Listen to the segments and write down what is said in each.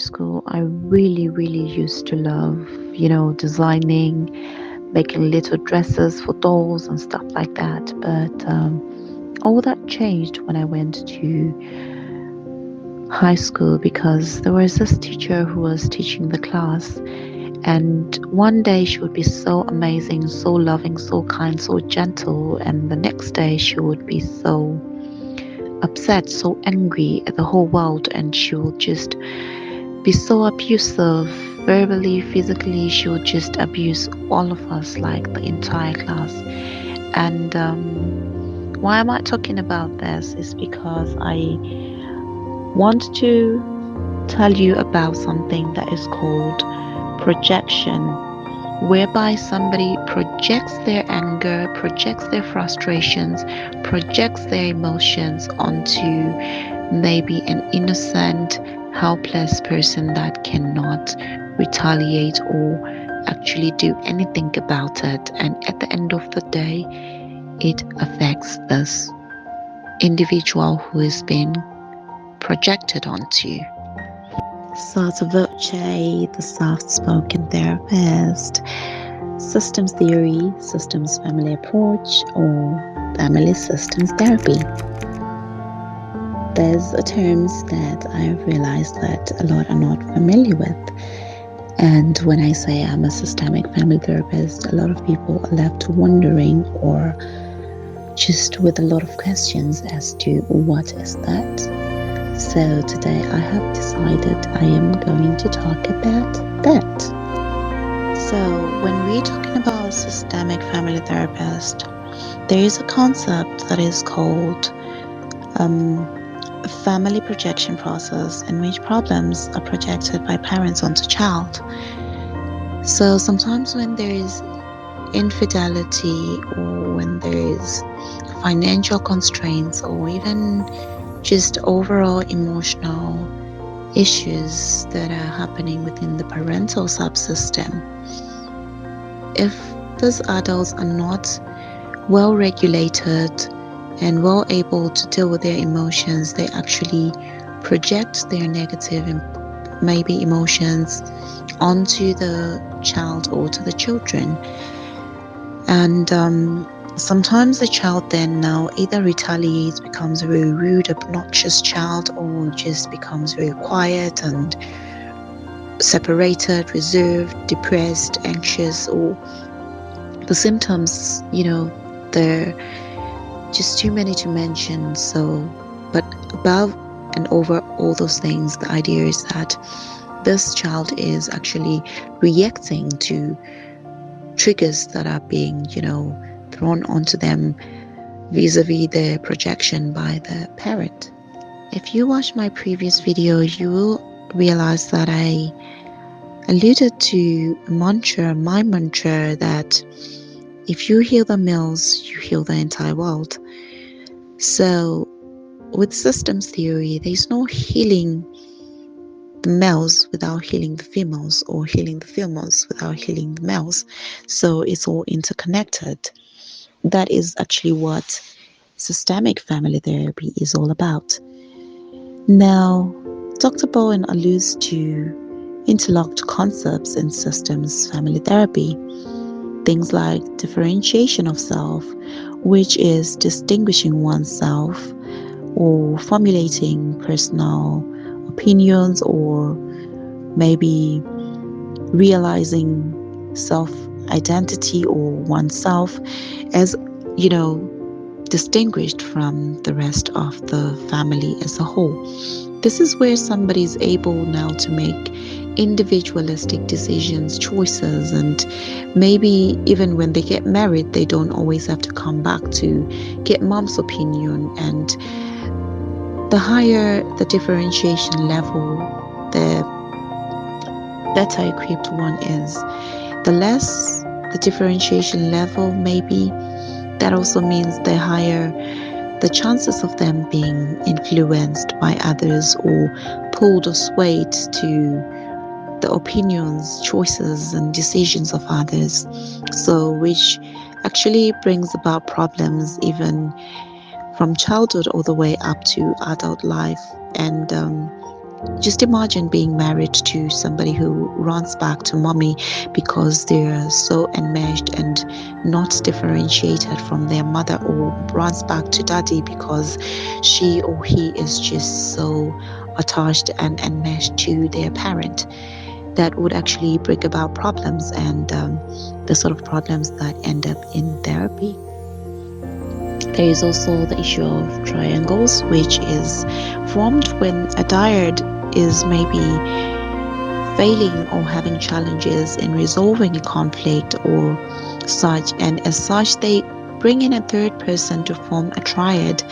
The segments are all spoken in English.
school, I really used to love, designing, making little dresses for dolls and stuff like that. But all that changed when I went to high school because there was this teacher who was teaching the class. And one day she would be so amazing, so loving, so kind, so gentle. And the next day she would be so upset, so angry at the whole world. And she would just be so abusive, verbally, physically. She would just abuse all of us, like the entire class. And why am I talking about this is because I want to tell you about something that is called projection, whereby somebody projects their anger, projects their frustrations, projects their emotions onto maybe an innocent, helpless person that cannot retaliate or actually do anything about it. And at the end of the day, it affects this individual who is being projected onto. Sottovoce, the soft-spoken therapist, systems theory, systems family approach, or family systems therapy. There's terms that I've realized that a lot are not familiar with. And when I say I'm a systemic family therapist, a lot of people are left wondering or just with a lot of questions as to what is that. So today I have decided I am going to talk about that. So when we're talking about systemic family therapist, there is a concept that is called family projection process, in which problems are projected by parents onto child. So sometimes when there is infidelity or when there is financial constraints or even just overall emotional issues that are happening within the parental subsystem, if those adults are not well regulated and well able to deal with their emotions, they actually project their negative maybe emotions onto the child or to the children. And sometimes the child then now either retaliates, becomes a very rude, obnoxious child, or just becomes very quiet and separated, reserved, depressed, anxious, or the symptoms, they're just too many to mention. So, but above and over all those things, the idea is that this child is actually reacting to triggers that are being, thrown onto them vis-a-vis their projection by the parent. If you watch my previous video, you will realize that I alluded to my mantra that if you heal the males, you heal the entire world. So with systems theory, there's no healing the males without healing the females, or healing the females without healing the males. So it's all interconnected. That is actually what systemic family therapy is all about. Now, Dr. Bowen alludes to interlocked concepts in systems family therapy. Things like differentiation of self, which is distinguishing oneself or formulating personal opinions, or maybe realizing self-identity or oneself as, distinguished from the rest of the family as a whole. This is where somebody is able now to make individualistic decisions, choices, and maybe even when they get married, they don't always have to come back to get mom's opinion. And the higher the differentiation level, the better equipped one is. The less the differentiation level, maybe that also means the higher the chances of them being influenced by others or pulled or swayed to the opinions, choices, and decisions of others. So, which actually brings about problems even from childhood all the way up to adult life. And Just imagine being married to somebody who runs back to mommy because they're so enmeshed and not differentiated from their mother, or runs back to daddy because she or he is just so attached and enmeshed to their parent. That would actually bring about problems, and the sort of problems that end up in therapy. There is also the issue of triangles, which is formed when a dyad is maybe failing or having challenges in resolving a conflict or such, and as such, they bring in a third person to form a triad.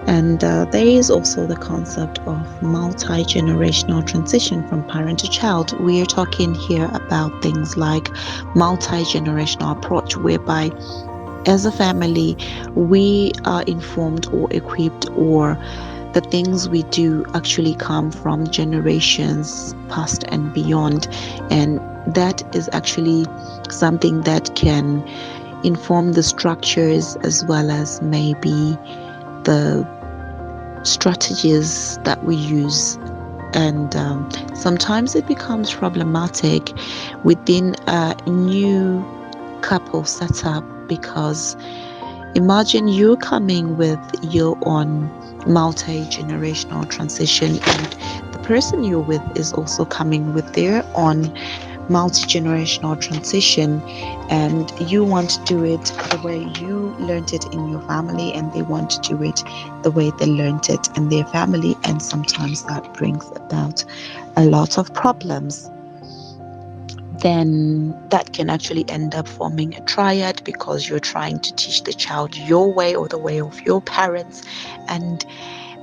And there is also the concept of multi generational transition from parent to child. We are talking here about things like multi generational approach, whereby as a family, we are informed or equipped, or the things we do actually come from generations past and beyond. And that is actually something that can inform the structures as well as maybe the strategies that we use. And sometimes it becomes problematic within a new couple setup, because imagine you coming with your own multi-generational transition, and the person you're with is also coming with their own multi-generational transition, and you want to do it the way you learned it in your family, and they want to do it the way they learned it in their family, and sometimes that brings about a lot of problems. Then that can actually end up forming a triad, because you're trying to teach the child your way or the way of your parents, and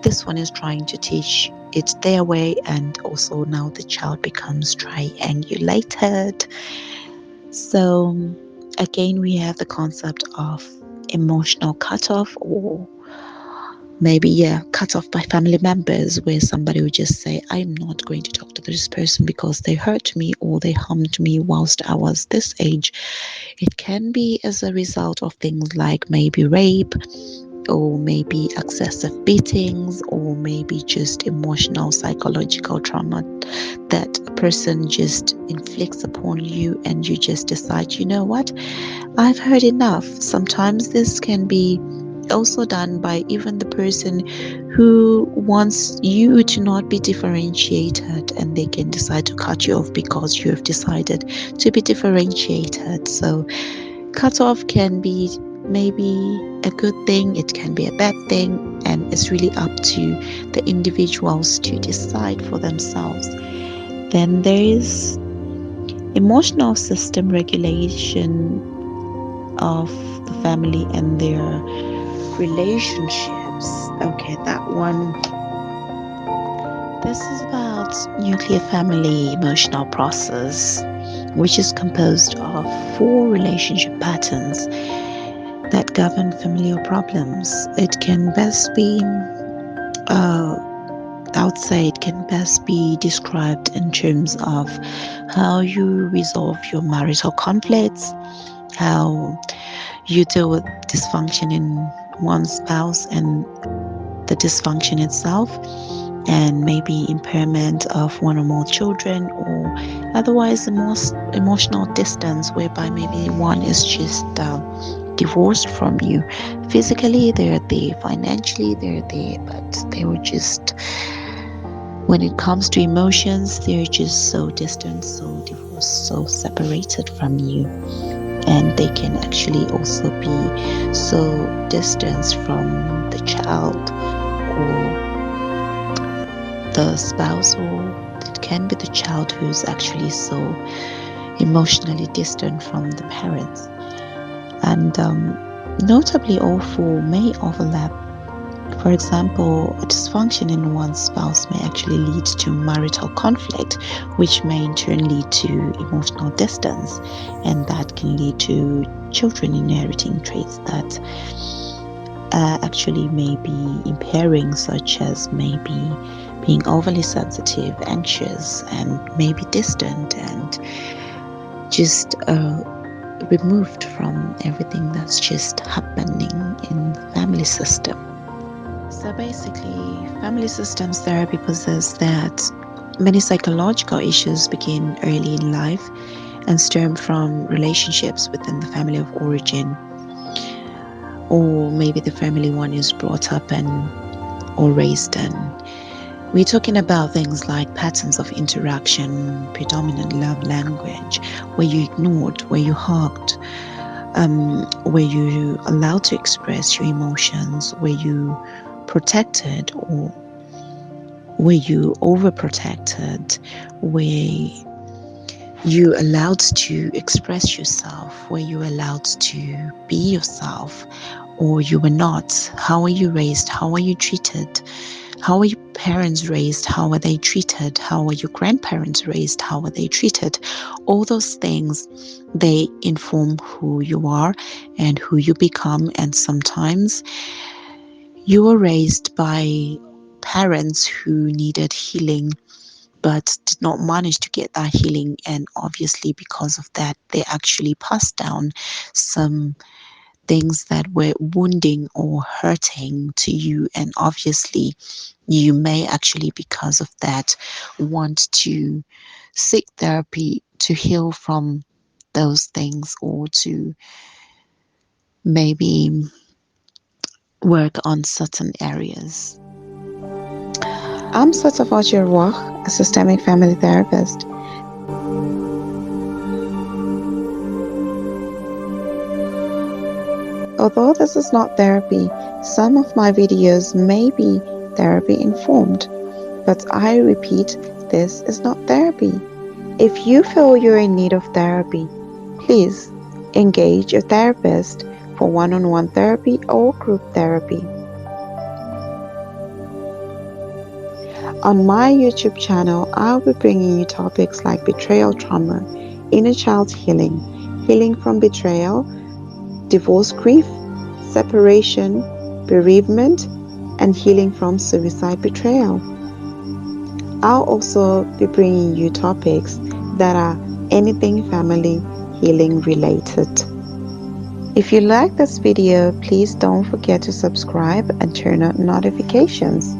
this one is trying to teach it their way, and also now the child becomes triangulated. So again, we have the concept of emotional cutoff, or maybe, yeah, cut off by family members, where somebody would just say, I'm not going to talk to this person because they hurt me or they harmed me whilst I was this age. It can be as a result of things like maybe rape, or maybe excessive beatings, or maybe just emotional psychological trauma that a person just inflicts upon you, and you just decide, you know what, I've heard enough. Sometimes this can be also done by even the person who wants you to not be differentiated, and they can decide to cut you off because you have decided to be differentiated. So cut off can be maybe a good thing, it can be a bad thing, and it's really up to the individuals to decide for themselves. Then there is emotional system regulation of the family and their relationships. Okay, that one. This is about nuclear family emotional process, which is composed of four relationship patterns that govern familial problems. It can best be, uh, I would say, it can best be described in terms of how you resolve your marital conflicts, how you deal with dysfunction in one spouse and the dysfunction itself, and maybe impairment of one or more children, or otherwise the most emotional distance, whereby maybe one is just divorced from you. Physically they're there, financially they're there, but they were just, when it comes to emotions, they're just so distant, so divorced, so separated from you. And they can actually also be so distant from the child or the spouse, or it can be the child who's actually so emotionally distant from the parents. And notably, all four may overlap. For example, a dysfunction in one spouse may actually lead to marital conflict, which may in turn lead to emotional distance, and that can lead to children inheriting traits that actually may be impairing, such as maybe being overly sensitive, anxious, and maybe distant, and just removed from everything that's just happening in the family system. So basically, family systems therapy possesses that many psychological issues begin early in life and stem from relationships within the family of origin, or maybe the family one is brought up and or raised in. We're talking about things like patterns of interaction, predominant love language, where you ignored, where you hugged, where you allowed to express your emotions, where you protected or where you overprotected, where you allowed to express yourself, where you allowed to be yourself, or you were not. How are you raised? How are you treated? How are your parents raised? How are they treated? How are your grandparents raised? How are they treated? All those things, they inform who you are and who you become. And sometimes you were raised by parents who needed healing but did not manage to get that healing. And obviously, because of that, they actually passed down some things that were wounding or hurting to you. And obviously, you may actually, because of that, want to seek therapy to heal from those things or to maybe work on certain areas. I'm Sottovoce, a systemic family therapist. Although this is not therapy, some of my videos may be therapy informed, but I repeat, this is not therapy. If you feel you're in need of therapy, please engage a therapist for one-on-one therapy or group therapy. On my YouTube channel, I'll be bringing you topics like betrayal trauma, inner child healing, healing from betrayal, divorce grief, separation, bereavement, and healing from suicide betrayal. I'll also be bringing you topics that are anything family healing related. If you like this video, please don't forget to subscribe and turn on notifications.